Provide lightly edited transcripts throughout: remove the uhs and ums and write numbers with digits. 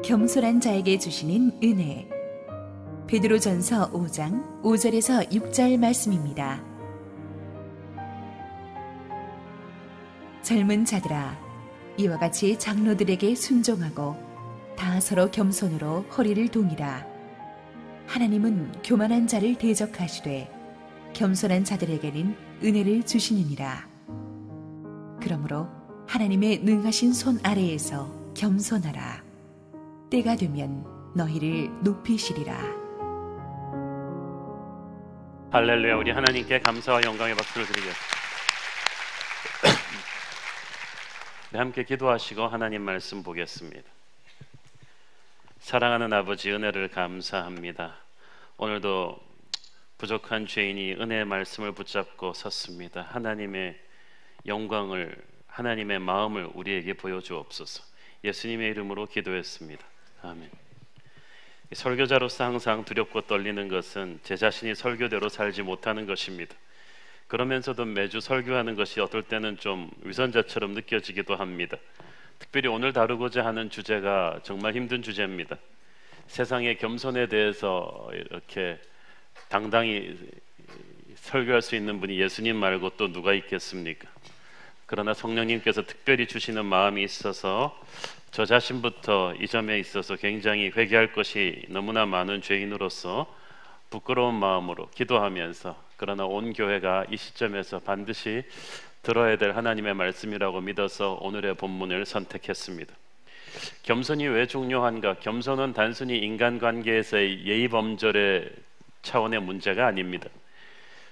겸손한 자에게 주시는 은혜. 베드로전서 5장 5절에서 6절 말씀입니다. 젊은 자들아, 이와 같이 장로들에게 순종하고 다 서로 겸손으로 허리를 동이라. 하나님은 교만한 자를 대적하시되 겸손한 자들에게는 은혜를 주시느니라. 그러므로 하나님의 능하신 손 아래에서 겸손하라. 때가 되면 너희를 높이시리라. 할렐루야. 우리 하나님께 감사와 영광의 박수를 드리겠습니다. 네, 함께 기도하시고 하나님 말씀 보겠습니다. 사랑하는 아버지, 은혜를 감사합니다. 오늘도 부족한 죄인이 은혜의 말씀을 붙잡고 섰습니다. 하나님의 영광을, 하나님의 마음을 우리에게 보여주옵소서. 예수님의 이름으로 기도했습니다. 아멘. 설교자로서 항상 두렵고 떨리는 것은 제 자신이 설교대로 살지 못하는 것입니다. 그러면서도 매주 설교하는 것이 어떨 때는 좀 위선자처럼 느껴지기도 합니다. 특별히 오늘 다루고자 하는 주제가 정말 힘든 주제입니다. 세상의 겸손에 대해서 이렇게 당당히 설교할 수 있는 분이 예수님 말고 또 누가 있겠습니까? 그러나 성령님께서 특별히 주시는 마음이 있어서 저 자신부터 이 점에 있어서 굉장히 회개할 것이 너무나 많은 죄인으로서 부끄러운 마음으로 기도하면서, 그러나 온 교회가 이 시점에서 반드시 들어야 될 하나님의 말씀이라고 믿어서 오늘의 본문을 선택했습니다. 겸손이 왜 중요한가? 겸손은 단순히 인간관계에서의 예의범절의 차원의 문제가 아닙니다.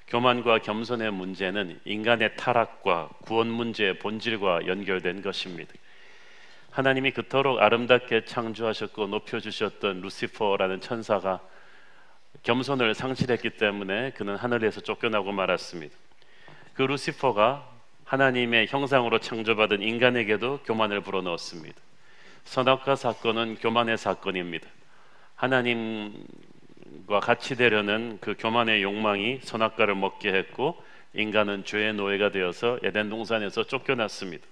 교만과 겸손의 문제는 인간의 타락과 구원 문제의 본질과 연결된 것입니다. 하나님이 그토록 아름답게 창조하셨고 높여주셨던 루시퍼라는 천사가 겸손을 상실했기 때문에 그는 하늘에서 쫓겨나고 말았습니다. 그 루시퍼가 하나님의 형상으로 창조받은 인간에게도 교만을 불어넣었습니다. 선악과 사건은 교만의 사건입니다. 하나님과 같이 되려는 그 교만의 욕망이 선악과를 먹게 했고, 인간은 죄의 노예가 되어서 에덴 동산에서 쫓겨났습니다.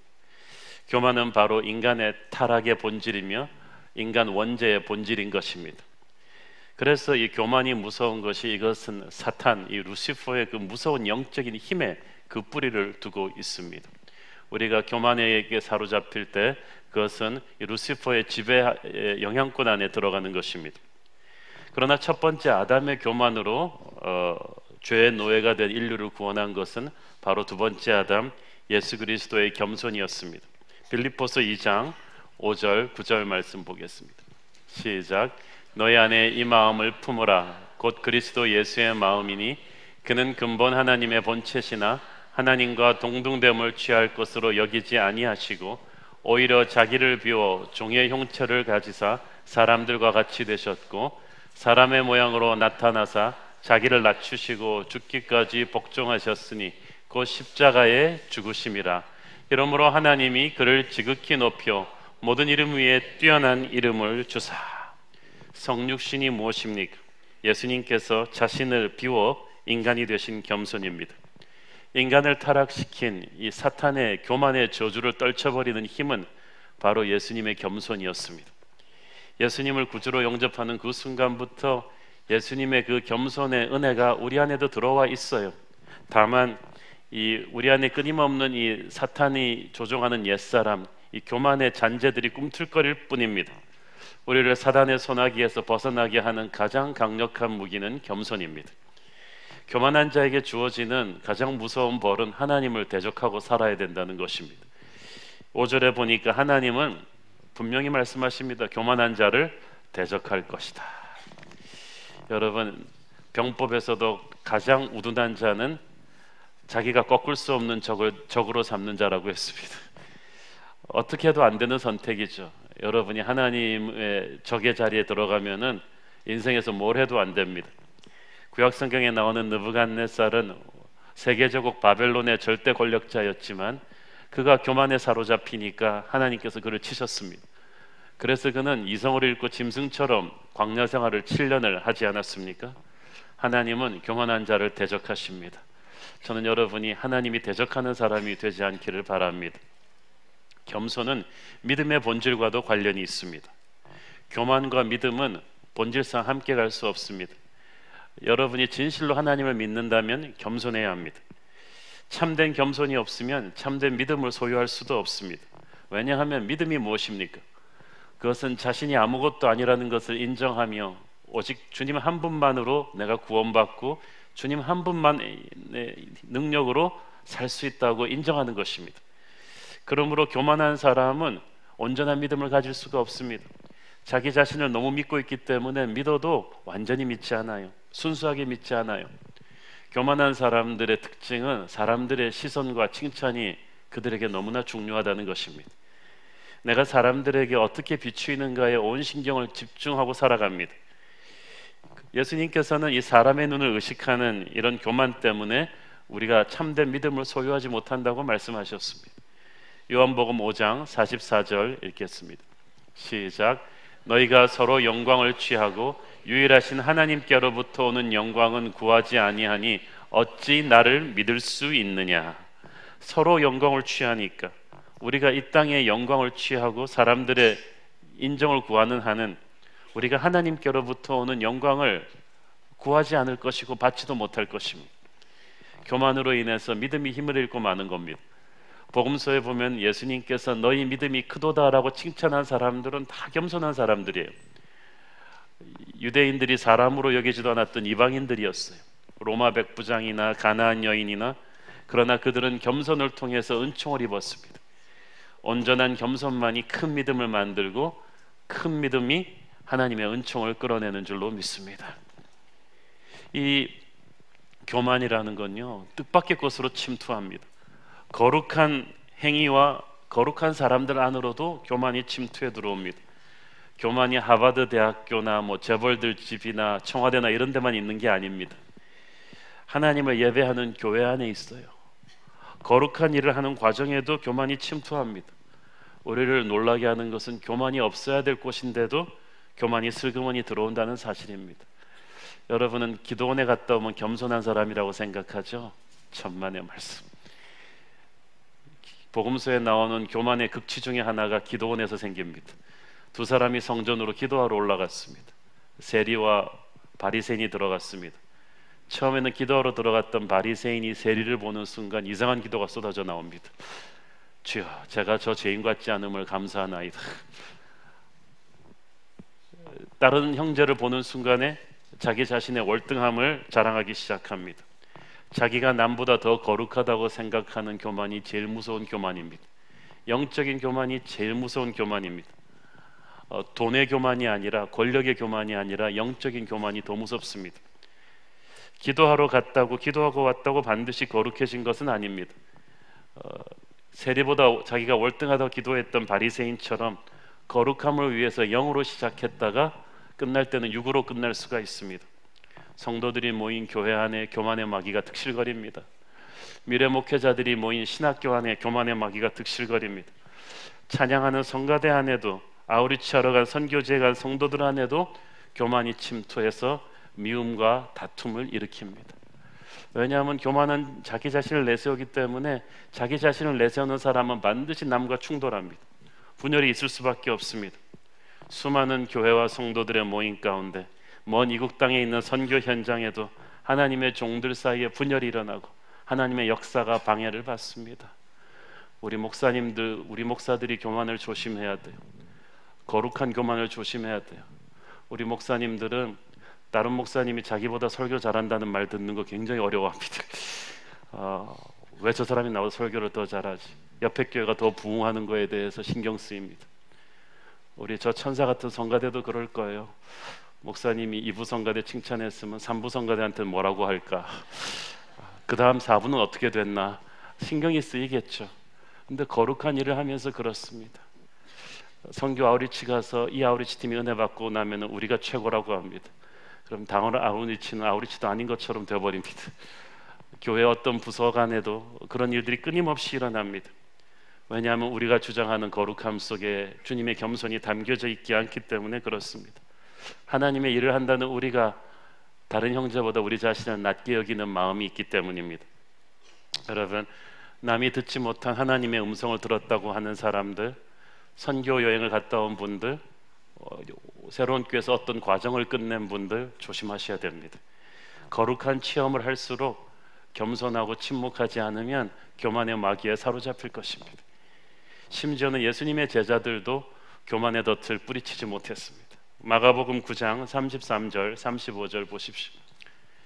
교만은 바로 인간의 타락의 본질이며 인간 원죄의 본질인 것입니다. 그래서 이 교만이 무서운 것이, 이것은 사탄, 이 루시퍼의 그 무서운 영적인 힘에 그 뿌리를 두고 있습니다. 우리가 교만에게 사로잡힐 때 그것은 이 루시퍼의 지배 영향권 안에 들어가는 것입니다. 그러나 첫 번째 아담의 교만으로 죄의 노예가 된 인류를 구원한 것은 바로 두 번째 아담 예수 그리스도의 겸손이었습니다. 빌립보서 2장 5절 9절 말씀 보겠습니다. 시작. 너희 안에 이 마음을 품으라. 곧 그리스도 예수의 마음이니 그는 근본 하나님의 본체시나 하나님과 동등됨을 취할 것으로 여기지 아니하시고 오히려 자기를 비워 종의 형체를 가지사 사람들과 같이 되셨고 사람의 모양으로 나타나사 자기를 낮추시고 죽기까지 복종하셨으니 곧 십자가에 죽으심이라. 이러므로 하나님이 그를 지극히 높여 모든 이름 위에 뛰어난 이름을 주사. 성육신이 무엇입니까? 예수님께서 자신을 비워 인간이 되신 겸손입니다. 인간을 타락시킨 이 사탄의 교만의 저주를 떨쳐버리는 힘은 바로 예수님의 겸손이었습니다. 예수님을 구주로 영접하는 그 순간부터 예수님의 그 겸손의 은혜가 우리 안에도 들어와 있어요. 다만 이 우리 안에 끊임없는 이 사탄이 조종하는 옛사람, 이 교만의 잔재들이 꿈틀거릴 뿐입니다. 우리를 사단의 소나기에서 벗어나게 하는 가장 강력한 무기는 겸손입니다. 교만한 자에게 주어지는 가장 무서운 벌은 하나님을 대적하고 살아야 된다는 것입니다. 5절에 보니까 하나님은 분명히 말씀하십니다. 교만한 자를 대적할 것이다. 여러분, 병법에서도 가장 우둔한 자는 자기가 꺾을 수 없는 적으로 삼는 자라고 했습니다. 어떻게 해도 안 되는 선택이죠. 여러분이 하나님의 적의 자리에 들어가면은 인생에서 뭘 해도 안 됩니다. 구약 성경에 나오는 느부갓네살은 세계제국 바벨론의 절대 권력자였지만 그가 교만에 사로잡히니까 하나님께서 그를 치셨습니다. 그래서 그는 이성을 잃고 짐승처럼 광야 생활을 7년을 하지 않았습니까? 하나님은 교만한 자를 대적하십니다. 저는 여러분이 하나님이 대적하는 사람이 되지 않기를 바랍니다. 겸손은 믿음의 본질과도 관련이 있습니다. 교만과 믿음은 본질상 함께 갈 수 없습니다. 여러분이 진실로 하나님을 믿는다면 겸손해야 합니다. 참된 겸손이 없으면 참된 믿음을 소유할 수도 없습니다. 왜냐하면 믿음이 무엇입니까? 그것은 자신이 아무것도 아니라는 것을 인정하며 오직 주님 한 분만으로 내가 구원받고 주님 한 분만의 능력으로 살 수 있다고 인정하는 것입니다. 그러므로 교만한 사람은 온전한 믿음을 가질 수가 없습니다. 자기 자신을 너무 믿고 있기 때문에 믿어도 완전히 믿지 않아요. 순수하게 믿지 않아요. 교만한 사람들의 특징은 사람들의 시선과 칭찬이 그들에게 너무나 중요하다는 것입니다. 내가 사람들에게 어떻게 비추이는가에 온 신경을 집중하고 살아갑니다. 예수님께서는 이 사람의 눈을 의식하는 이런 교만 때문에 우리가 참된 믿음을 소유하지 못한다고 말씀하셨습니다. 요한복음 5장 44절 읽겠습니다. 시작. 너희가 서로 영광을 취하고 유일하신 하나님께로부터 오는 영광은 구하지 아니하니 어찌 나를 믿을 수 있느냐. 서로 영광을 취하니까 우리가 이 땅에 영광을 취하고 사람들의 인정을 구하는 한은 우리가 하나님께로부터 오는 영광을 구하지 않을 것이고 받지도 못할 것입니다. 교만으로 인해서 믿음이 힘을 잃고 마는 겁니다. 복음서에 보면 예수님께서 너희 믿음이 크도다라고 칭찬한 사람들은 다 겸손한 사람들이에요. 유대인들이 사람으로 여기지도 않았던 이방인들이었어요. 로마 백부장이나 가나안 여인이나, 그러나 그들은 겸손을 통해서 은총을 입었습니다. 온전한 겸손만이 큰 믿음을 만들고 큰 믿음이 하나님의 은총을 끌어내는 줄로 믿습니다. 이 교만이라는 건요, 뜻밖의 것으로 침투합니다. 거룩한 행위와 거룩한 사람들 안으로도 교만이 침투해 들어옵니다. 교만이 하버드 대학교나 재벌들 집이나 청와대나 이런 데만 있는 게 아닙니다. 하나님을 예배하는 교회 안에 있어요. 거룩한 일을 하는 과정에도 교만이 침투합니다. 우리를 놀라게 하는 것은 교만이 없어야 될 곳인데도 교만이 슬그머니 들어온다는 사실입니다. 여러분은 기도원에 갔다 오면 겸손한 사람이라고 생각하죠? 천만의 말씀. 복음서에 나오는 교만의 극치 중에 하나가 기도원에서 생깁니다. 두 사람이 성전으로 기도하러 올라갔습니다. 세리와 바리새인이 들어갔습니다. 처음에는 기도하러 들어갔던 바리새인이 세리를 보는 순간 이상한 기도가 쏟아져 나옵니다. 주여, 제가 저 죄인 같지 않음을 감사하나이다. 다른 형제를 보는 순간에 자기 자신의 월등함을 자랑하기 시작합니다. 자기가 남보다 더 거룩하다고 생각하는 교만이 제일 무서운 교만입니다. 영적인 교만이 제일 무서운 교만입니다. 돈의 교만이 아니라, 권력의 교만이 아니라 영적인 교만이 더 무섭습니다. 기도하러 갔다고, 기도하고 왔다고 반드시 거룩해진 것은 아닙니다. 세리보다 자기가 월등하다고 기도했던 바리새인처럼 거룩함을 위해서 영으로 시작했다가 끝날 때는 육으로 끝날 수가 있습니다. 성도들이 모인 교회 안에 교만의 마귀가 득실거립니다. 미래 목회자들이 모인 신학교 안에 교만의 마귀가 득실거립니다. 찬양하는 성가대 안에도, 아우리치하러 간 선교지에 간 성도들 안에도 교만이 침투해서 미움과 다툼을 일으킵니다. 왜냐하면 교만은 자기 자신을 내세우기 때문에 자기 자신을 내세우는 사람은 반드시 남과 충돌합니다. 분열이 있을 수밖에 없습니다. 수많은 교회와 성도들의 모임 가운데 먼 이국 땅에 있는 선교 현장에도 하나님의 종들 사이에 분열이 일어나고 하나님의 역사가 방해를 받습니다. 우리 목사님들, 우리 목사들이 교만을 조심해야 돼요. 거룩한 교만을 조심해야 돼요. 우리 목사님들은 다른 목사님이 자기보다 설교 잘한다는 말 듣는 거 굉장히 어려워합니다. 왜 저 사람이 나보다 설교를 더 잘하지? 옆에 교회가 더 부흥하는 거에 대해서 신경 쓰입니다. 우리 저 천사 같은 성가대도 그럴 거예요. 목사님이 2부 성가대 칭찬했으면 3부 성가대한테는 뭐라고 할까? 그 다음 4부는 어떻게 됐나? 신경이 쓰이겠죠. 근데 거룩한 일을 하면서 그렇습니다. 선교 아우리치 가서 이 아우리치 팀이 은혜 받고 나면 우리가 최고라고 합니다. 그럼 당연한 아우리치는 아우리치도 아닌 것처럼 되어버립니다. 교회 어떤 부서 간에도 그런 일들이 끊임없이 일어납니다. 왜냐하면 우리가 주장하는 거룩함 속에 주님의 겸손이 담겨져 있지 않기 때문에 그렇습니다. 하나님의 일을 한다는 우리가 다른 형제보다 우리 자신을 낮게 여기는 마음이 있기 때문입니다. 여러분, 남이 듣지 못한 하나님의 음성을 들었다고 하는 사람들, 선교 여행을 갔다 온 분들, 새로운 교회에서 어떤 과정을 끝낸 분들 조심하셔야 됩니다. 거룩한 체험을 할수록 겸손하고 침묵하지 않으면 교만의 마귀에 사로잡힐 것입니다. 심지어는 예수님의 제자들도 교만의 덫을 뿌리치지 못했습니다. 마가복음 9장 33절 35절 보십시오.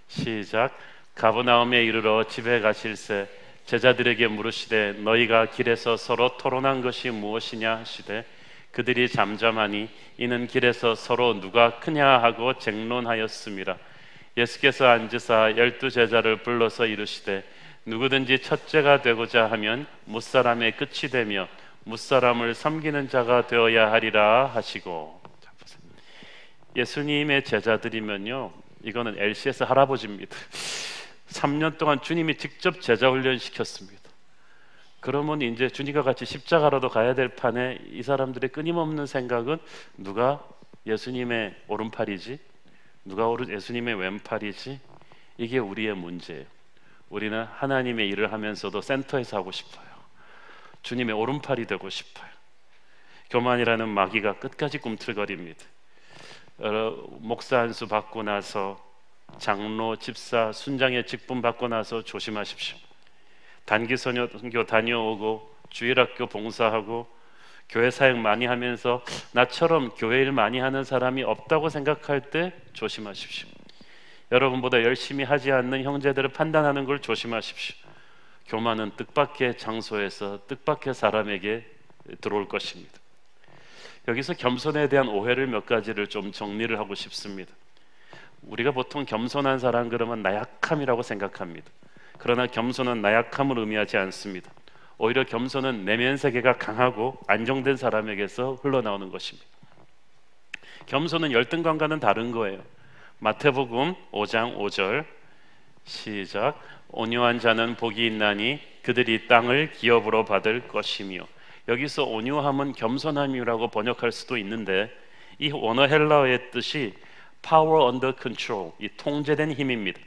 시작. 가버나움에 이르러 집에 가실새 제자들에게 물으시되 너희가 길에서 서로 토론한 것이 무엇이냐 하시되 그들이 잠잠하니 이는 길에서 서로 누가 크냐 하고 쟁론하였음이라. 예수께서 앉으사 12 제자를 불러서 이르시되 누구든지 첫째가 되고자 하면 무사람의 끝이 되며 무사람을 섬기는 자가 되어야 하리라 하시고. 예수님의 제자들이면요, 이거는 LCS 할아버지입니다. 3년 동안 주님이 직접 제자 훈련시켰습니다. 그러면 이제 주님과 같이 십자가라도 가야 될 판에 이 사람들의 끊임없는 생각은 누가 예수님의 오른팔이지? 누가 예수님의 왼팔이지? 이게 우리의 문제예요. 우리는 하나님의 일을 하면서도 센터에서 하고 싶어요. 주님의 오른팔이 되고 싶어요. 교만이라는 마귀가 끝까지 꿈틀거립니다. 목사 안수 받고 나서 장로, 집사, 순장의 직분 받고 나서 조심하십시오. 단기 선교 다녀오고 주일학교 봉사하고 교회 사역 많이 하면서 나처럼 교회 일 많이 하는 사람이 없다고 생각할 때 조심하십시오. 여러분보다 열심히 하지 않는 형제들을 판단하는 걸 조심하십시오. 교만은 뜻밖의 장소에서 뜻밖의 사람에게 들어올 것입니다. 여기서 겸손에 대한 오해를 몇 가지를 좀 정리를 하고 싶습니다. 우리가 보통 겸손한 사람 그러면 나약함이라고 생각합니다. 그러나 겸손은 나약함을 의미하지 않습니다. 오히려 겸손은 내면 세계가 강하고 안정된 사람에게서 흘러나오는 것입니다. 겸손은 열등감과는 다른 거예요. 마태복음 5장 5절 시작. 온유한 자는 복이 있나니 그들이 땅을 기업으로 받을 것이며. 여기서 온유함은 겸손함이라고 번역할 수도 있는데 이 원어 헬라어의 뜻이 power under control, 이 통제된 힘입니다.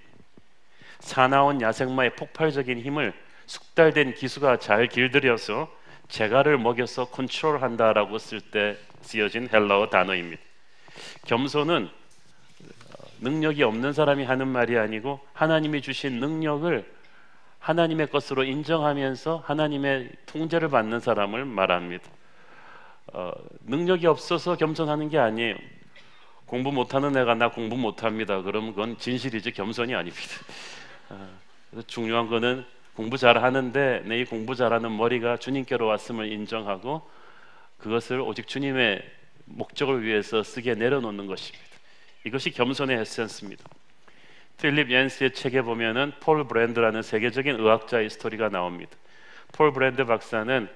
사나운 야생마의 폭발적인 힘을 숙달된 기수가 잘 길들여서 재갈을 먹여서 컨트롤한다라고 쓸 때 쓰여진 헬라어 단어입니다. 겸손은 능력이 없는 사람이 하는 말이 아니고 하나님이 주신 능력을 하나님의 것으로 인정하면서 하나님의 통제를 받는 사람을 말합니다. 능력이 없어서 겸손하는 게 아니에요. 공부 못하는 애가 나 공부 못합니다. 그러면 그건 진실이지 겸손이 아닙니다. 그래서 중요한 거는 공부 잘하는데 내 이 공부 잘하는 머리가 주님께로 왔음을 인정하고 그것을 오직 주님의 목적을 위해서 쓰게 내려놓는 것입니다. 이것이 겸손의 에센스입니다. 필립 옌스의 책에 보면은 폴 브랜드라는 세계적인 의학자의 스토리가 나옵니다. 폴 브랜드 박사는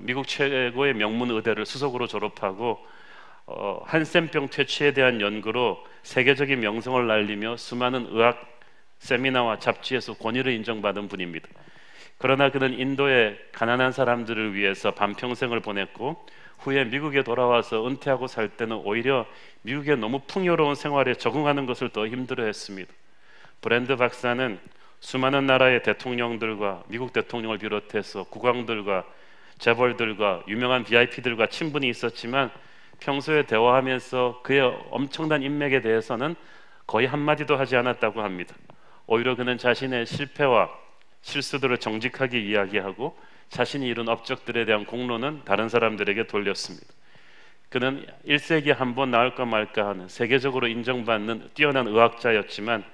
미국 최고의 명문 의대를 수석으로 졸업하고 한센병 퇴치에 대한 연구로 세계적인 명성을 날리며 수많은 의학 세미나와 잡지에서 권위를 인정받은 분입니다. 그러나 그는 인도의 가난한 사람들을 위해서 반평생을 보냈고 후에 미국에 돌아와서 은퇴하고 살 때는 오히려 미국의 너무 풍요로운 생활에 적응하는 것을 더 힘들어했습니다. 브랜드 박사는 수많은 나라의 대통령들과 미국 대통령을 비롯해서 국왕들과 재벌들과 유명한 VIP들과 친분이 있었지만 평소에 대화하면서 그의 엄청난 인맥에 대해서는 거의 한마디도 하지 않았다고 합니다. 오히려 그는 자신의 실패와 실수들을 정직하게 이야기하고 자신이 이룬 업적들에 대한 공로는 다른 사람들에게 돌렸습니다. 그는 1세기에 한 번 나올까 말까 하는 세계적으로 인정받는 뛰어난 의학자였지만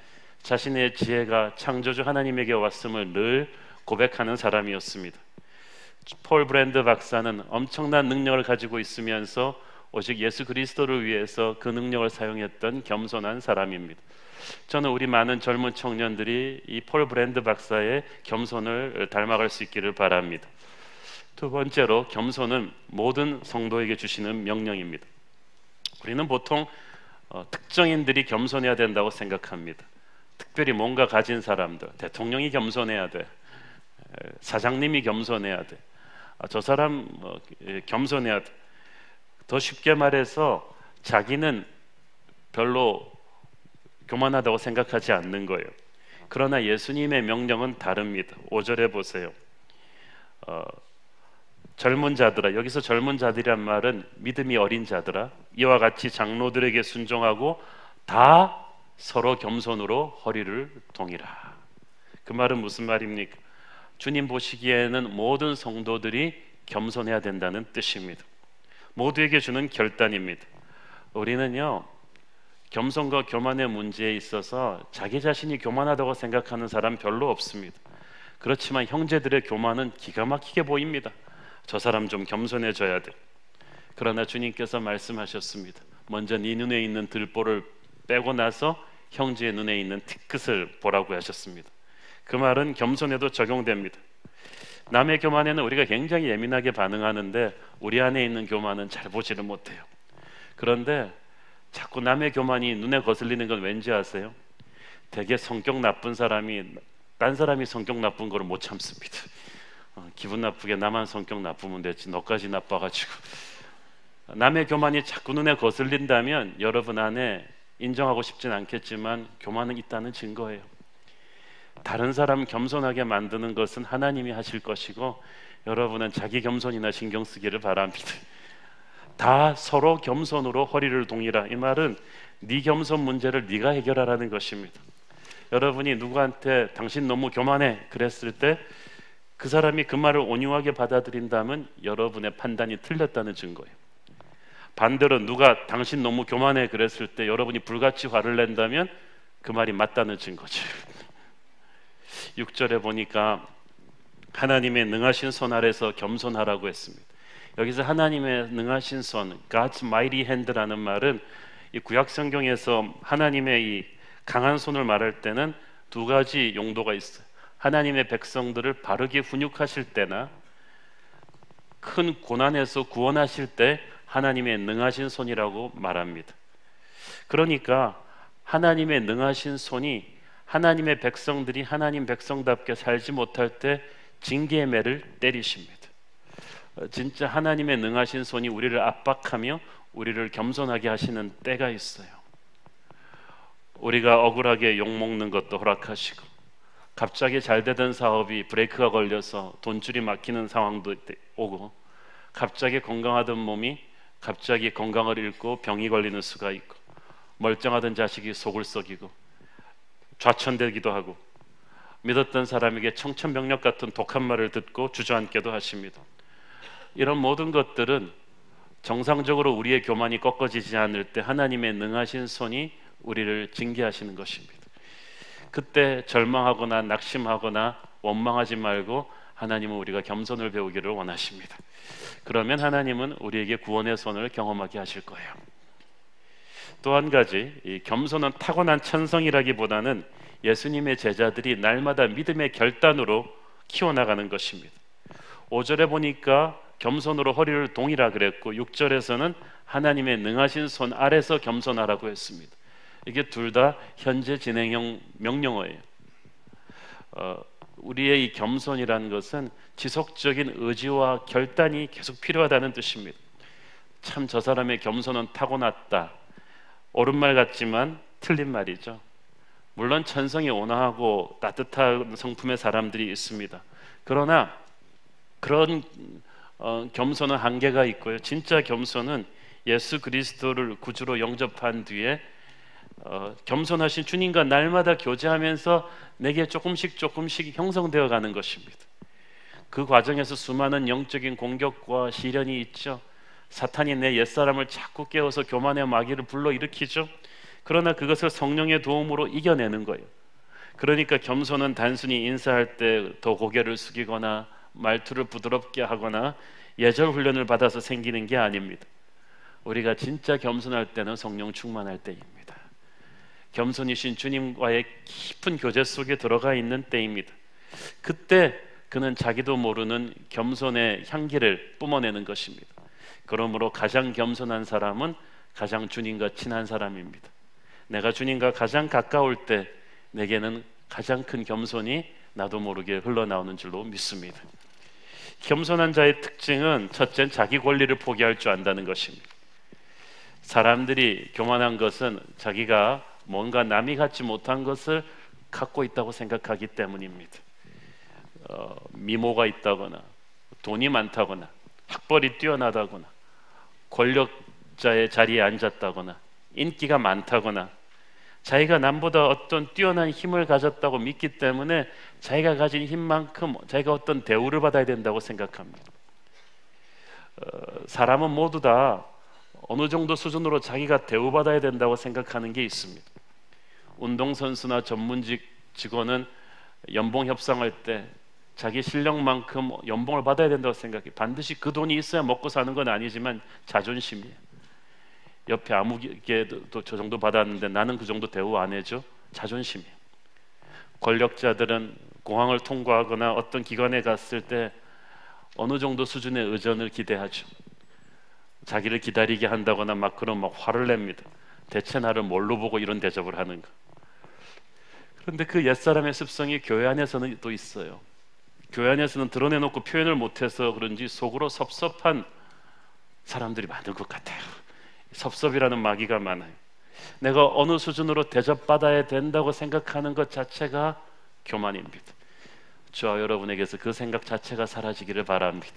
자신의 지혜가 창조주 하나님에게 왔음을 늘 고백하는 사람이었습니다. 폴 브랜드 박사는 엄청난 능력을 가지고 있으면서 오직 예수 그리스도를 위해서 그 능력을 사용했던 겸손한 사람입니다. 저는 우리 많은 젊은 청년들이 이 폴 브랜드 박사의 겸손을 닮아갈 수 있기를 바랍니다. 두 번째로 겸손은 모든 성도에게 주시는 명령입니다. 우리는 보통 특정인들이 겸손해야 된다고 생각합니다. 특별히 뭔가 가진 사람들, 대통령이 겸손해야 돼, 사장님이 겸손해야 돼, 저 사람 겸손해야 돼. 더 쉽게 말해서 자기는 별로 교만하다고 생각하지 않는 거예요. 그러나 예수님의 명령은 다릅니다. 5절에 보세요. 젊은 자들아, 여기서 젊은 자들이란 말은 믿음이 어린 자들아, 이와 같이 장로들에게 순종하고 다 서로 겸손으로 허리를 동이라. 그 말은 무슨 말입니까? 주님 보시기에는 모든 성도들이 겸손해야 된다는 뜻입니다. 모두에게 주는 결단입니다. 우리는요, 겸손과 교만의 문제에 있어서 자기 자신이 교만하다고 생각하는 사람 별로 없습니다. 그렇지만 형제들의 교만은 기가 막히게 보입니다. 저 사람 좀 겸손해져야 돼. 그러나 주님께서 말씀하셨습니다. 먼저 네 눈에 있는 들보를 빼고 나서 형제의 눈에 있는 티끝을 보라고 하셨습니다. 그 말은 겸손에도 적용됩니다. 남의 교만에는 우리가 굉장히 예민하게 반응하는데 우리 안에 있는 교만은 잘 보지를 못해요. 그런데 자꾸 남의 교만이 눈에 거슬리는 건 왠지 아세요? 되게 성격 나쁜 사람이 딴 사람이 성격 나쁜 거를 못 참습니다. 기분 나쁘게 나만 성격 나쁘면 됐지 너까지 나빠가지고. 남의 교만이 자꾸 눈에 거슬린다면 여러분 안에 인정하고 싶진 않겠지만 교만은 있다는 증거예요. 다른 사람 겸손하게 만드는 것은 하나님이 하실 것이고 여러분은 자기 겸손이나 신경 쓰기를 바랍니다. 다 서로 겸손으로 허리를 동이라. 이 말은 네 겸손 문제를 네가 해결하라는 것입니다. 여러분이 누구한테 당신 너무 교만해 그랬을 때 그 사람이 그 말을 온유하게 받아들인다면 여러분의 판단이 틀렸다는 증거예요. 반대로 누가 당신 너무 교만해 그랬을 때 여러분이 불같이 화를 낸다면 그 말이 맞다는 증거죠. 6절에 보니까 하나님의 능하신 손 아래서 겸손하라고 했습니다. 여기서 하나님의 능하신 손, God's mighty hand라는 말은 이 구약 성경에서 하나님의 이 강한 손을 말할 때는 두 가지 용도가 있어요. 하나님의 백성들을 바르게 훈육하실 때나 큰 고난에서 구원하실 때 하나님의 능하신 손이라고 말합니다. 그러니까 하나님의 능하신 손이 하나님의 백성들이 하나님 백성답게 살지 못할 때 징계의 매를 때리십니다. 진짜 하나님의 능하신 손이 우리를 압박하며 우리를 겸손하게 하시는 때가 있어요. 우리가 억울하게 욕먹는 것도 허락하시고 갑자기 잘 되던 사업이 브레이크가 걸려서 돈줄이 막히는 상황도 오고 갑자기 건강하던 몸이 갑자기 건강을 잃고 병이 걸리는 수가 있고 멀쩡하던 자식이 속을 썩이고 좌천되기도 하고 믿었던 사람에게 청천벽력 같은 독한 말을 듣고 주저앉게도 하십니다. 이런 모든 것들은 정상적으로 우리의 교만이 꺾어지지 않을 때 하나님의 능하신 손이 우리를 징계하시는 것입니다. 그때 절망하거나 낙심하거나 원망하지 말고 하나님은 우리가 겸손을 배우기를 원하십니다. 그러면 하나님은 우리에게 구원의 손을 경험하게 하실 거예요. 또 한 가지, 이 겸손은 타고난 천성이라기보다는 예수님의 제자들이 날마다 믿음의 결단으로 키워나가는 것입니다. 5절에 보니까 겸손으로 허리를 동이라 그랬고 6절에서는 하나님의 능하신 손 아래서 겸손하라고 했습니다. 이게 둘 다 현재 진행형 명령어예요. 우리의 이 겸손이라는 것은 지속적인 의지와 결단이 계속 필요하다는 뜻입니다. 참 저 사람의 겸손은 타고났다. 옳은 말 같지만 틀린 말이죠. 물론 천성이 온화하고 따뜻한 성품의 사람들이 있습니다. 그러나 그런 겸손은 한계가 있고요. 진짜 겸손은 예수 그리스도를 구주로 영접한 뒤에 겸손하신 주님과 날마다 교제하면서 내게 조금씩 형성되어 가는 것입니다. 그 과정에서 수많은 영적인 공격과 시련이 있죠. 사탄이 내 옛사람을 자꾸 깨워서 교만의 마귀를 불러일으키죠. 그러나 그것을 성령의 도움으로 이겨내는 거예요. 그러니까 겸손은 단순히 인사할 때 더 고개를 숙이거나 말투를 부드럽게 하거나 예절 훈련을 받아서 생기는 게 아닙니다. 우리가 진짜 겸손할 때는 성령 충만할 때입니다. 겸손이신 주님과의 깊은 교제 속에 들어가 있는 때입니다. 그때 그는 자기도 모르는 겸손의 향기를 뿜어내는 것입니다. 그러므로 가장 겸손한 사람은 가장 주님과 친한 사람입니다. 내가 주님과 가장 가까울 때 내게는 가장 큰 겸손이 나도 모르게 흘러나오는 줄로 믿습니다. 겸손한 자의 특징은 첫째는 자기 권리를 포기할 줄 안다는 것입니다. 사람들이 교만한 것은 자기가 뭔가 남이 갖지 못한 것을 갖고 있다고 생각하기 때문입니다. 미모가 있다거나 돈이 많다거나 학벌이 뛰어나다거나 권력자의 자리에 앉았다거나 인기가 많다거나 자기가 남보다 어떤 뛰어난 힘을 가졌다고 믿기 때문에 자기가 가진 힘만큼 자기가 어떤 대우를 받아야 된다고 생각합니다. 사람은 모두 다 어느 정도 수준으로 자기가 대우받아야 된다고 생각하는 게 있습니다. 운동선수나 전문직 직원은 연봉 협상할 때 자기 실력만큼 연봉을 받아야 된다고 생각해요. 반드시 그 돈이 있어야 먹고 사는 건 아니지만 자존심이에요. 옆에 아무개도 저 정도 받았는데 나는 그 정도 대우 안 해줘? 자존심이에요. 권력자들은 공항을 통과하거나 어떤 기관에 갔을 때 어느 정도 수준의 의전을 기대하죠. 자기를 기다리게 한다거나 막 그런 막 화를 냅니다. 대체 나를 뭘로 보고 이런 대접을 하는가? 그런데 그 옛사람의 습성이 교회 안에서는 또 있어요. 교회 안에서는 드러내놓고 표현을 못해서 그런지 속으로 섭섭한 사람들이 많은 것 같아요. 섭섭이라는 마귀가 많아요. 내가 어느 수준으로 대접받아야 된다고 생각하는 것 자체가 교만입니다. 저와 여러분에게서 그 생각 자체가 사라지기를 바랍니다.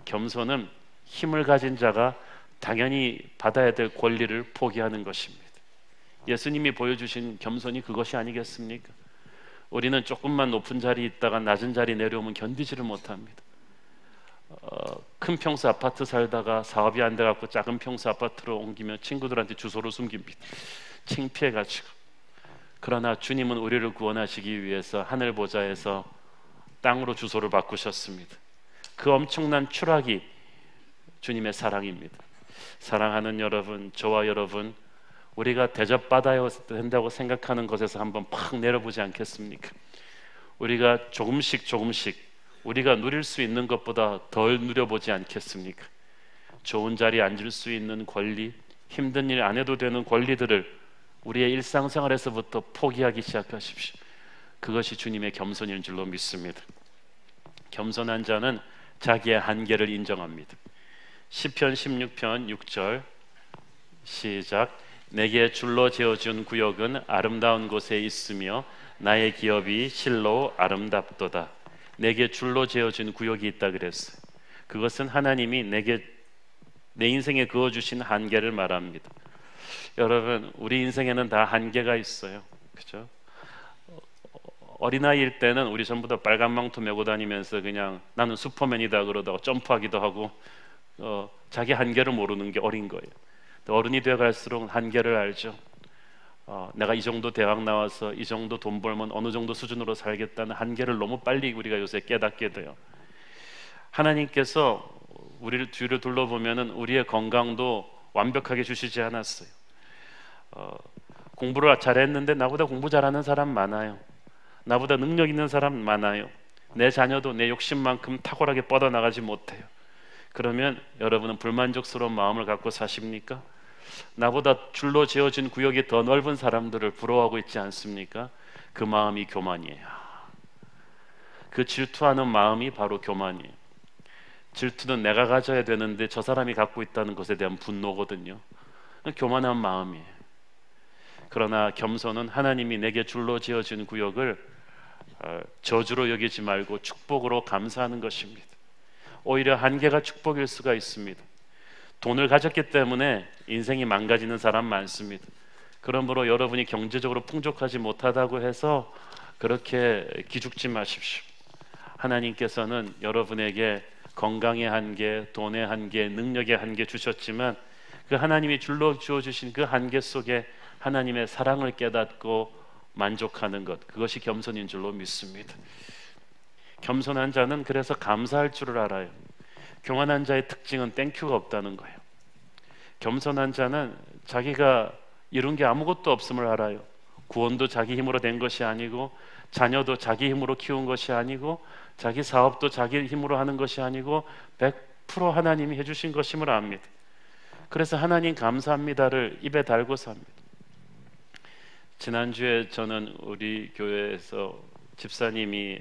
겸손은 힘을 가진 자가 당연히 받아야 될 권리를 포기하는 것입니다. 예수님이 보여주신 겸손이 그것이 아니겠습니까? 우리는 조금만 높은 자리에 있다가 낮은 자리에 내려오면 견디지를 못합니다. 큰 평수 아파트 살다가 사업이 안 돼갖고 작은 평수 아파트로 옮기면 친구들한테 주소를 숨깁니다. 창피해가지고. 그러나 주님은 우리를 구원하시기 위해서 하늘 보좌에서 땅으로 주소를 바꾸셨습니다. 그 엄청난 추락이 주님의 사랑입니다. 사랑하는 여러분, 저와 여러분, 우리가 대접받아야 된다고 생각하는 것에서 한번 팍 내려보지 않겠습니까? 우리가 조금씩 우리가 누릴 수 있는 것보다 덜 누려보지 않겠습니까? 좋은 자리에 앉을 수 있는 권리, 힘든 일 안 해도 되는 권리들을 우리의 일상생활에서부터 포기하기 시작하십시오. 그것이 주님의 겸손인 줄로 믿습니다. 겸손한 자는 자기의 한계를 인정합니다. 시편 16편 6절 시작. 내게 줄로 지어준 구역은 아름다운 곳에 있으며 나의 기업이 실로 아름답도다. 내게 줄로 지어준 구역이 있다 그랬어요. 그것은 하나님이 내 인생에 그어주신 한계를 말합니다. 여러분, 우리 인생에는 다 한계가 있어요. 그죠? 어린아이일 때는 우리 전부 다 빨간 망토 메고 다니면서 그냥 나는 슈퍼맨이다 그러다가 점프하기도 하고 자기 한계를 모르는 게 어린 거예요. 어른이 되어갈수록 한계를 알죠. 내가 이 정도 대학 나와서 이 정도 돈 벌면 어느 정도 수준으로 살겠다는 한계를 너무 빨리 우리가 요새 깨닫게 돼요. 하나님께서 우리를 뒤를 둘러보면은 우리의 건강도 완벽하게 주시지 않았어요. 공부를 잘했는데 나보다 공부 잘하는 사람 많아요. 나보다 능력 있는 사람 많아요. 내 자녀도 내 욕심만큼 탁월하게 뻗어나가지 못해요. 그러면 여러분은 불만족스러운 마음을 갖고 사십니까? 나보다 줄로 지어진 구역이 더 넓은 사람들을 부러워하고 있지 않습니까? 그 마음이 교만이에요. 그 질투하는 마음이 바로 교만이에요. 질투는 내가 가져야 되는데 저 사람이 갖고 있다는 것에 대한 분노거든요. 교만한 마음이에요. 그러나 겸손은 하나님이 내게 줄로 지어진 구역을 저주로 여기지 말고 축복으로 감사하는 것입니다. 오히려 한계가 축복일 수가 있습니다. 돈을 가졌기 때문에 인생이 망가지는 사람 많습니다. 그러므로 여러분이 경제적으로 풍족하지 못하다고 해서 그렇게 기죽지 마십시오. 하나님께서는 여러분에게 건강의 한계, 돈의 한계, 능력의 한계 주셨지만 그 하나님이 줄로 주어주신 그 한계 속에 하나님의 사랑을 깨닫고 만족하는 것, 그것이 겸손인 줄로 믿습니다. 겸손한 자는 그래서 감사할 줄을 알아요. 교만한 자의 특징은 땡큐가 없다는 거예요. 겸손한 자는 자기가 이룬 게 아무것도 없음을 알아요. 구원도 자기 힘으로 된 것이 아니고, 자녀도 자기 힘으로 키운 것이 아니고, 자기 사업도 자기 힘으로 하는 것이 아니고 100% 하나님이 해주신 것임을 압니다. 그래서 하나님 감사합니다를 입에 달고 삽니다. 지난주에 저는 우리 교회에서 집사님이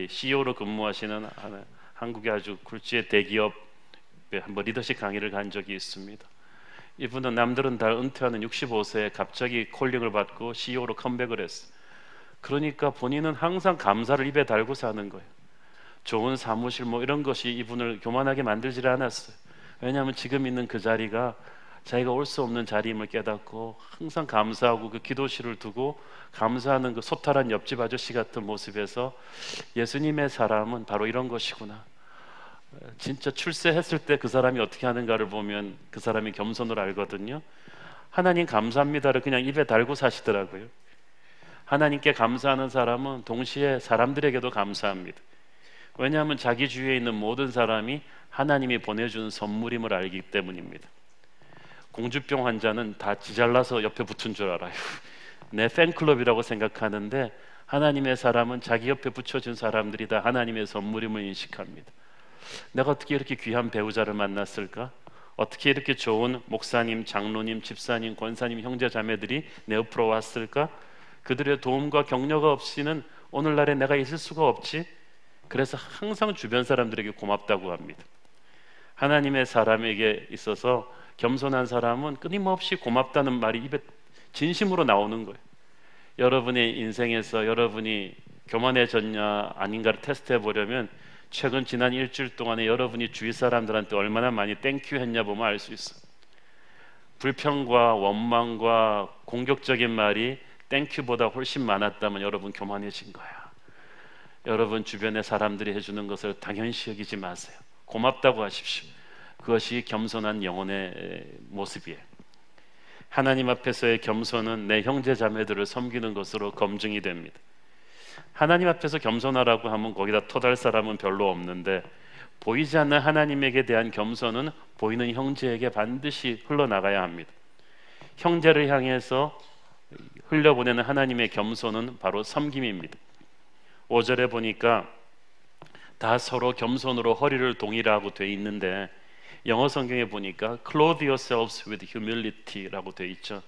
CEO로 근무하시는 한국의 아주 굴지의 대기업에 한번 리더십 강의를 간 적이 있습니다. 이분은 남들은 다 은퇴하는 65세에 갑자기 콜링을 받고 CEO로 컴백을 했어요. 그러니까 본인은 항상 감사를 입에 달고 사는 거예요. 좋은 사무실 뭐 이런 것이 이분을 교만하게 만들지를 않았어요. 왜냐하면 지금 있는 그 자리가 자기가 올 수 없는 자리임을 깨닫고 항상 감사하고 그 기도실을 두고 감사하는 그 소탈한 옆집 아저씨 같은 모습에서 예수님의 사람은 바로 이런 것이구나. 진짜 출세했을 때 그 사람이 어떻게 하는가를 보면 그 사람이 겸손을 알거든요. 하나님 감사합니다를 그냥 입에 달고 사시더라고요. 하나님께 감사하는 사람은 동시에 사람들에게도 감사합니다. 왜냐하면 자기 주위에 있는 모든 사람이 하나님이 보내주는 선물임을 알기 때문입니다. 공주병 환자는 다 지잘나서 옆에 붙은 줄 알아요. 내 팬클럽이라고 생각하는데 하나님의 사람은 자기 옆에 붙여준 사람들이 다 하나님의 선물임을 인식합니다. 내가 어떻게 이렇게 귀한 배우자를 만났을까? 어떻게 이렇게 좋은 목사님, 장로님, 집사님, 권사님, 형제 자매들이 내 옆으로 왔을까? 그들의 도움과 격려가 없이는 오늘날에 내가 있을 수가 없지. 그래서 항상 주변 사람들에게 고맙다고 합니다. 하나님의 사람에게 있어서 겸손한 사람은 끊임없이 고맙다는 말이 입에 진심으로 나오는 거예요. 여러분의 인생에서 여러분이 교만해졌냐 아닌가를 테스트해 보려면 최근 지난 일주일 동안에 여러분이 주위 사람들한테 얼마나 많이 땡큐 했냐 보면 알 수 있어요. 불평과 원망과 공격적인 말이 땡큐보다 훨씬 많았다면 여러분 교만해진 거야. 여러분 주변의 사람들이 해주는 것을 당연시 여기지 마세요. 고맙다고 하십시오. 그것이 겸손한 영혼의 모습이에요. 하나님 앞에서의 겸손은 내 형제 자매들을 섬기는 것으로 검증이 됩니다. 하나님 앞에서 겸손하라고 하면 거기다 토달 사람은 별로 없는데 보이지 않는 하나님에게 대한 겸손은 보이는 형제에게 반드시 흘러나가야 합니다. 형제를 향해서 흘려보내는 하나님의 겸손은 바로 섬김입니다. 5절에 보니까 다 서로 겸손으로 허리를 동이라고 돼 있는데 영어 성경에 보니까 clothe yourselves with humility라고 돼 있죠.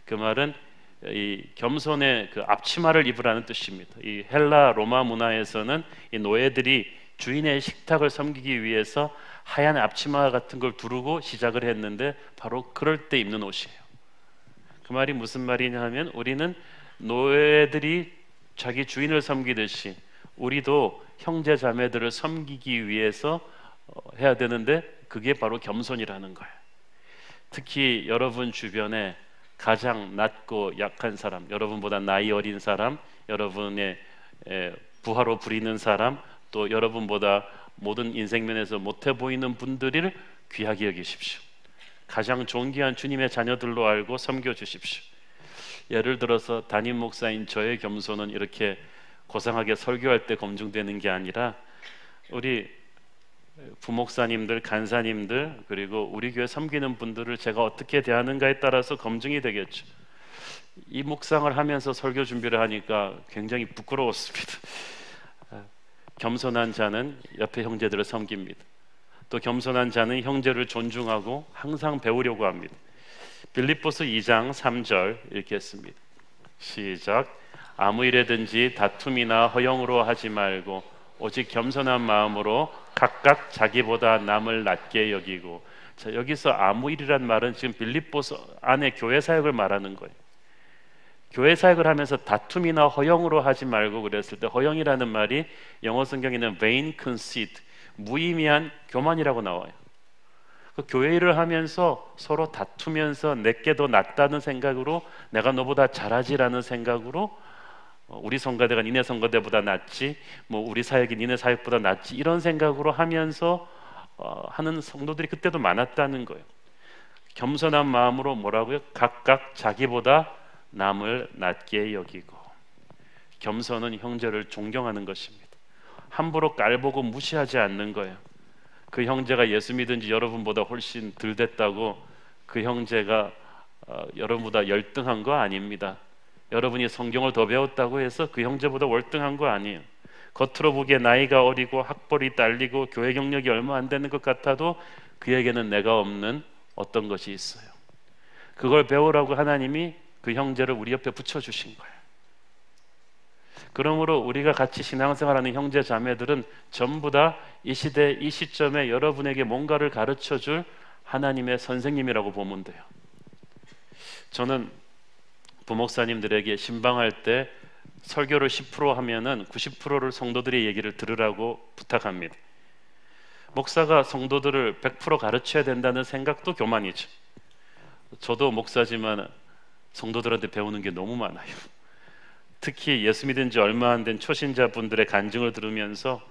그 말은 이 겸손의 그 앞치마를 입으라는 뜻입니다. 이 헬라 로마 문화에서는 이 노예들이 주인의 식탁을 섬기기 위해서 하얀 앞치마 같은 걸 두르고 시작을 했는데 바로 그럴 때 입는 옷이에요. 그 말이 무슨 말이냐 하면 우리는 노예들이 자기 주인을 섬기듯이 우리도 형제 자매들을 섬기기 위해서 해야 되는데 그게 바로 겸손이라는 거예요. 특히 여러분 주변에 가장 낮고 약한 사람, 여러분보다 나이 어린 사람, 여러분의 부하로 부리는 사람, 또 여러분보다 모든 인생면에서 못해 보이는 분들을 귀하게 여기십시오. 가장 존귀한 주님의 자녀들로 알고 섬겨주십시오. 예를 들어서 담임 목사인 저의 겸손은 이렇게 고상하게 설교할 때 검증되는 게 아니라 우리 부목사님들, 간사님들 그리고 우리 교회 섬기는 분들을 제가 어떻게 대하는가에 따라서 검증이 되겠죠. 이 묵상을 하면서 설교 준비를 하니까 굉장히 부끄러웠습니다. 겸손한 자는 옆에 형제들을 섬깁니다. 또 겸손한 자는 형제를 존중하고 항상 배우려고 합니다. 빌립보서 2장 3절 읽겠습니다. 시작. 아무 일에든지 다툼이나 허영으로 하지 말고 오직 겸손한 마음으로 각각 자기보다 남을 낮게 여기고. 자, 여기서 아무 일이란 말은 지금 빌립보서 안에 교회 사역을 말하는 거예요. 교회 사역을 하면서 다툼이나 허영으로 하지 말고 그랬을 때 허영이라는 말이 영어 성경에는 vain conceit, 무의미한 교만이라고 나와요. 그 교회 일을 하면서 서로 다투면서 내게 더 낫다는 생각으로 내가 너보다 잘하지라는 생각으로 우리 성가대가 니네 성가대보다 낫지, 뭐 우리 사역이 니네 사역보다 낫지 이런 생각으로 하면서 하는 성도들이 그때도 많았다는 거예요. 겸손한 마음으로 뭐라고요? 각각 자기보다 남을 낮게 여기고. 겸손은 형제를 존경하는 것입니다. 함부로 깔보고 무시하지 않는 거예요. 그 형제가 예수 믿은 지 여러분보다 훨씬 덜 됐다고 그 형제가 여러분보다 열등한 거 아닙니다. 여러분이 성경을 더 배웠다고 해서 그 형제보다 월등한 거 아니에요. 겉으로 보기에 나이가 어리고 학벌이 딸리고 교회 경력이 얼마 안 되는 것 같아도 그에게는 내가 없는 어떤 것이 있어요. 그걸 배우라고 하나님이 그 형제를 우리 옆에 붙여주신 거예요. 그러므로 우리가 같이 신앙생활하는 형제 자매들은 전부 다 이 시대 이 시점에 여러분에게 뭔가를 가르쳐줄 하나님의 선생님이라고 보면 돼요. 저는 부목사님들에게 신방할 때 설교를 10% 하면은 90%를 성도들의 얘기를 들으라고 부탁합니다. 목사가 성도들을 100% 가르쳐야 된다는 생각도 교만이죠. 저도 목사지만 성도들한테 배우는 게 너무 많아요. 특히 예수 믿은 지 얼마 안 된 초신자분들의 간증을 들으면서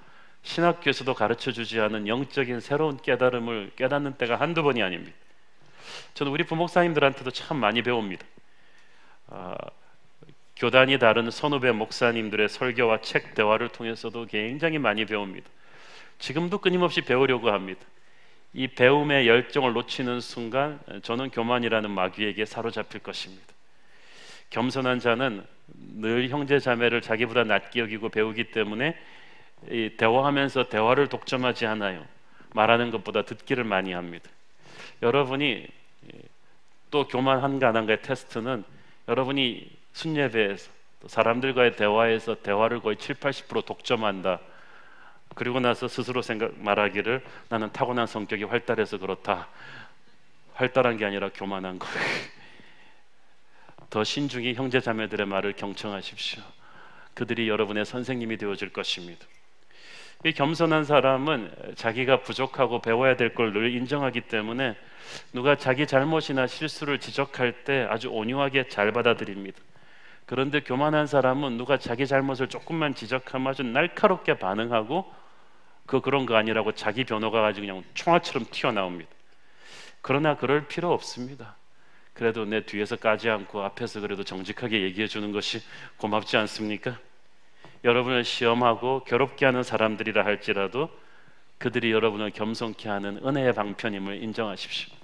신학교에서도 가르쳐주지 않은 영적인 새로운 깨달음을 깨닫는 때가 한두 번이 아닙니다. 저는 우리 부목사님들한테도 참 많이 배웁니다. 교단이 다른 선후배 목사님들의 설교와 책 대화를 통해서도 굉장히 많이 배웁니다. 지금도 끊임없이 배우려고 합니다. 이 배움의 열정을 놓치는 순간 저는 교만이라는 마귀에게 사로잡힐 것입니다. 겸손한 자는 늘 형제 자매를 자기보다 낮게 여기고 배우기 때문에 대화하면서 대화를 독점하지 않아요. 말하는 것보다 듣기를 많이 합니다. 여러분이 또 교만한가 안 한가의 테스트는 여러분이 순예배에서 또 사람들과의 대화에서 대화를 거의 70-80% 독점한다. 그리고 나서 스스로 말하기를 나는 타고난 성격이 활달해서 그렇다. 활달한 게 아니라 교만한 거예요. 더 신중히 형제 자매들의 말을 경청하십시오. 그들이 여러분의 선생님이 되어줄 것입니다. 이 겸손한 사람은 자기가 부족하고 배워야 될 걸 늘 인정하기 때문에 누가 자기 잘못이나 실수를 지적할 때 아주 온유하게 잘 받아들입니다. 그런데 교만한 사람은 누가 자기 잘못을 조금만 지적하면 아주 날카롭게 반응하고 그런 거 아니라고 자기 변호가 가지고 그냥 총알처럼 튀어나옵니다. 그러나 그럴 필요 없습니다. 그래도 내 뒤에서 까지 않고 앞에서 그래도 정직하게 얘기해 주는 것이 고맙지 않습니까? 여러분을 시험하고 괴롭게 하는 사람들이라 할지라도 그들이 여러분을 겸손케 하는 은혜의 방편임을 인정하십시오.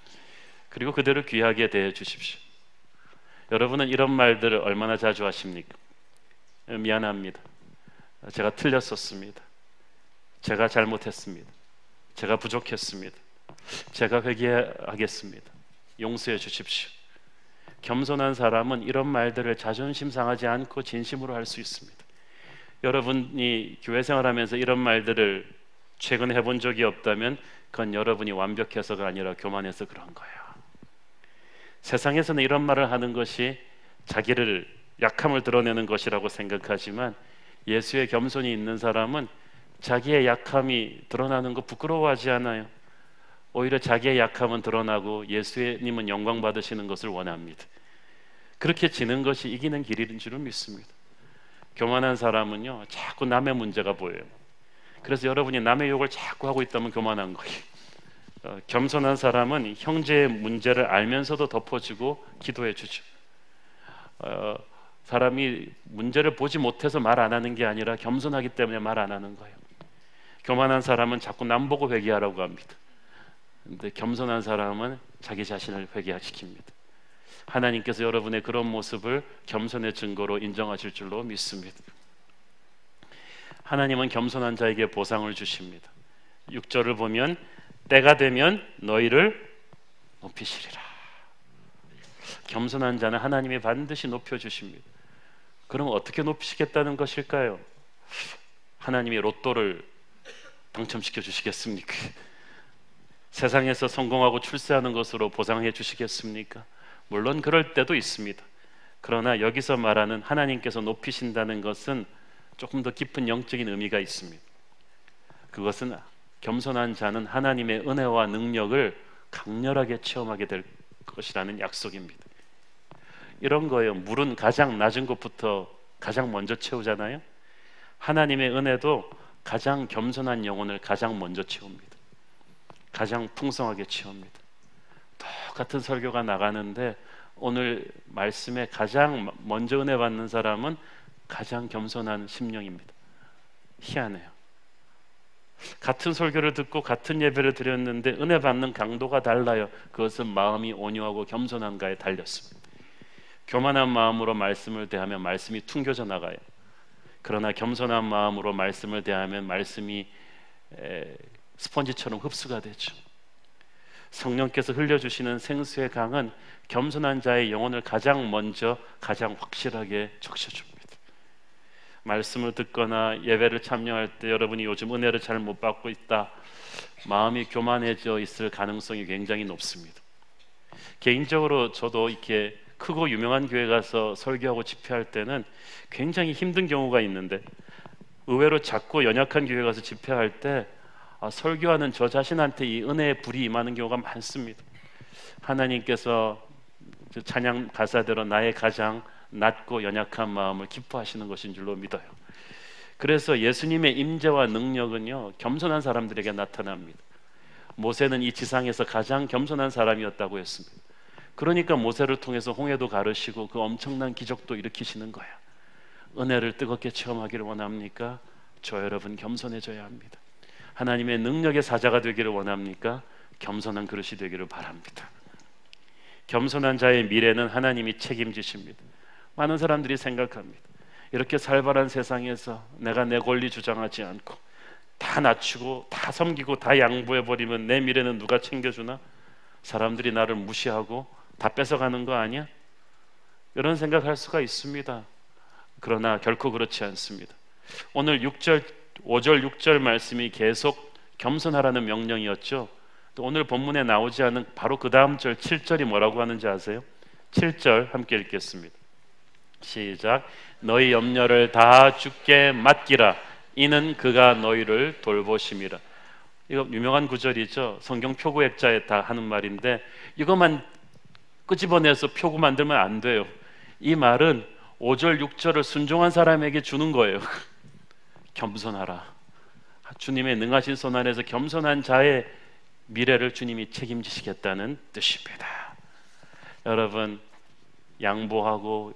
그리고 그들을 귀하게 대해 주십시오. 여러분은 이런 말들을 얼마나 자주 하십니까? 미안합니다. 제가 틀렸었습니다. 제가 잘못했습니다. 제가 부족했습니다. 제가 회개하겠습니다. 용서해 주십시오. 겸손한 사람은 이런 말들을 자존심 상하지 않고 진심으로 할 수 있습니다. 여러분이 교회 생활하면서 이런 말들을 최근 해본 적이 없다면 그건 여러분이 완벽해서가 아니라 교만해서 그런 거예요. 세상에서는 이런 말을 하는 것이 자기를 약함을 드러내는 것이라고 생각하지만 예수의 겸손이 있는 사람은 자기의 약함이 드러나는 거 부끄러워하지 않아요. 오히려 자기의 약함은 드러나고 예수님은 영광 받으시는 것을 원합니다. 그렇게 지는 것이 이기는 길인 줄을 믿습니다. 교만한 사람은요 자꾸 남의 문제가 보여요. 그래서 여러분이 남의 욕을 자꾸 하고 있다면 교만한 거예요. 겸손한 사람은 형제의 문제를 알면서도 덮어주고 기도해 주죠. 사람이 문제를 보지 못해서 말 안 하는 게 아니라 겸손하기 때문에 말 안 하는 거예요. 교만한 사람은 자꾸 남 보고 회개하라고 합니다. 근데 겸손한 사람은 자기 자신을 회개시킵니다. 하나님께서 여러분의 그런 모습을 겸손의 증거로 인정하실 줄로 믿습니다. 하나님은 겸손한 자에게 보상을 주십니다. 6절을 보면 때가 되면 너희를 높이시리라. 겸손한 자는 하나님이 반드시 높여주십니다. 그럼 어떻게 높이시겠다는 것일까요? 하나님이 로또를 당첨시켜 주시겠습니까? 세상에서 성공하고 출세하는 것으로 보상해 주시겠습니까? 물론 그럴 때도 있습니다. 그러나 여기서 말하는 하나님께서 높이신다는 것은 조금 더 깊은 영적인 의미가 있습니다. 그것은 겸손한 자는 하나님의 은혜와 능력을 강렬하게 체험하게 될 것이라는 약속입니다. 이런 거예요. 물은 가장 낮은 곳부터 가장 먼저 채우잖아요. 하나님의 은혜도 가장 겸손한 영혼을 가장 먼저 채웁니다. 가장 풍성하게 채웁니다. 똑같은 설교가 나가는데 오늘 말씀에 가장 먼저 은혜 받는 사람은 가장 겸손한 심령입니다. 희한해요. 같은 설교를 듣고 같은 예배를 드렸는데 은혜 받는 강도가 달라요. 그것은 마음이 온유하고 겸손한가에 달렸습니다. 교만한 마음으로 말씀을 대하면 말씀이 퉁겨져 나가요. 그러나 겸손한 마음으로 말씀을 대하면 말씀이 스펀지처럼 흡수가 되죠. 성령께서 흘려주시는 생수의 강은 겸손한 자의 영혼을 가장 먼저 가장 확실하게 적셔줍니다. 말씀을 듣거나 예배를 참여할 때 여러분이 요즘 은혜를 잘 못 받고 있다, 마음이 교만해져 있을 가능성이 굉장히 높습니다. 개인적으로 저도 이렇게 크고 유명한 교회 가서 설교하고 집회할 때는 굉장히 힘든 경우가 있는데, 의외로 작고 연약한 교회 가서 집회할 때 설교하는 저 자신한테 이 은혜의 불이 임하는 경우가 많습니다. 하나님께서 찬양 가사대로 나의 가장 낮고 연약한 마음을 기뻐하시는 것인 줄로 믿어요. 그래서 예수님의 임재와 능력은요, 겸손한 사람들에게 나타납니다. 모세는 이 지상에서 가장 겸손한 사람이었다고 했습니다. 그러니까 모세를 통해서 홍해도 가르시고 그 엄청난 기적도 일으키시는 거야. 은혜를 뜨겁게 체험하기를 원합니까? 저 여러분 겸손해져야 합니다. 하나님의 능력의 사자가 되기를 원합니까? 겸손한 그릇이 되기를 바랍니다. 겸손한 자의 미래는 하나님이 책임지십니다. 많은 사람들이 생각합니다. 이렇게 살벌한 세상에서 내가 내 권리 주장하지 않고 다 낮추고 다 섬기고 다 양보해버리면 내 미래는 누가 챙겨주나? 사람들이 나를 무시하고 다 뺏어가는 거 아니야? 이런 생각할 수가 있습니다. 그러나 결코 그렇지 않습니다. 오늘 5절 6절 말씀이 계속 겸손하라는 명령이었죠. 또 오늘 본문에 나오지 않은 바로 그 다음 절 7절이 뭐라고 하는지 아세요? 7절 함께 읽겠습니다. 시작. 너희 염려를 다 주께 맡기라. 이는 그가 너희를 돌보심이라. 이거 유명한 구절이죠. 성경 표구액자에 다 하는 말인데 이것만 끄집어내서 표구 만들면 안 돼요. 이 말은 5절 6절을 순종한 사람에게 주는 거예요. 겸손하라. 주님의 능하신 손 안에서 겸손한 자의 미래를 주님이 책임지시겠다는 뜻입니다. 여러분, 양보하고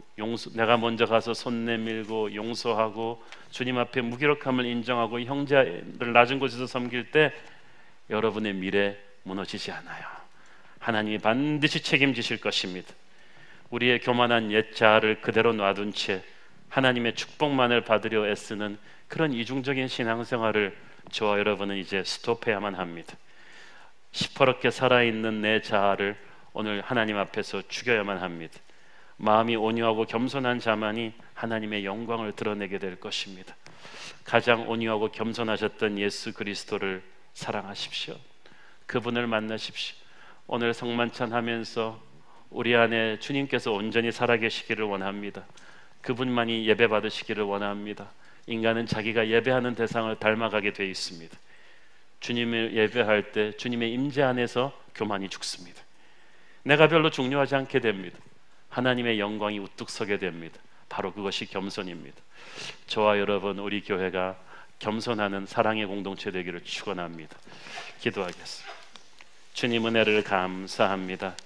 내가 먼저 가서 손 내밀고 용서하고 주님 앞에 무기력함을 인정하고 형제를 낮은 곳에서 섬길 때 여러분의 미래 무너지지 않아요. 하나님이 반드시 책임지실 것입니다. 우리의 교만한 옛 자아를 그대로 놔둔 채 하나님의 축복만을 받으려 애쓰는 그런 이중적인 신앙생활을 저와 여러분은 이제 스톱해야만 합니다. 시퍼렇게 살아있는 내 자아를 오늘 하나님 앞에서 죽여야만 합니다. 마음이 온유하고 겸손한 자만이 하나님의 영광을 드러내게 될 것입니다. 가장 온유하고 겸손하셨던 예수 그리스도를 사랑하십시오. 그분을 만나십시오. 오늘 성만찬하면서 우리 안에 주님께서 온전히 살아계시기를 원합니다. 그분만이 예배받으시기를 원합니다. 인간은 자기가 예배하는 대상을 닮아가게 되어 있습니다. 주님을 예배할 때 주님의 임재 안에서 교만이 죽습니다. 내가 별로 중요하지 않게 됩니다. 하나님의 영광이 우뚝 서게 됩니다. 바로 그것이 겸손입니다. 저와 여러분, 우리 교회가 겸손하는 사랑의 공동체 되기를 축원합니다. 기도하겠습니다. 주님 은혜를 감사합니다.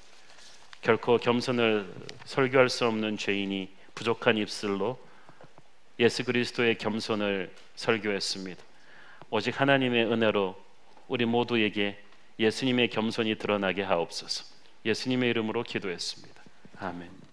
결코 겸손을 설교할 수 없는 죄인이 부족한 입술로 예수 그리스도의 겸손을 설교했습니다. 오직 하나님의 은혜로 우리 모두에게 예수님의 겸손이 드러나게 하옵소서. 예수님의 이름으로 기도했습니다. 아멘.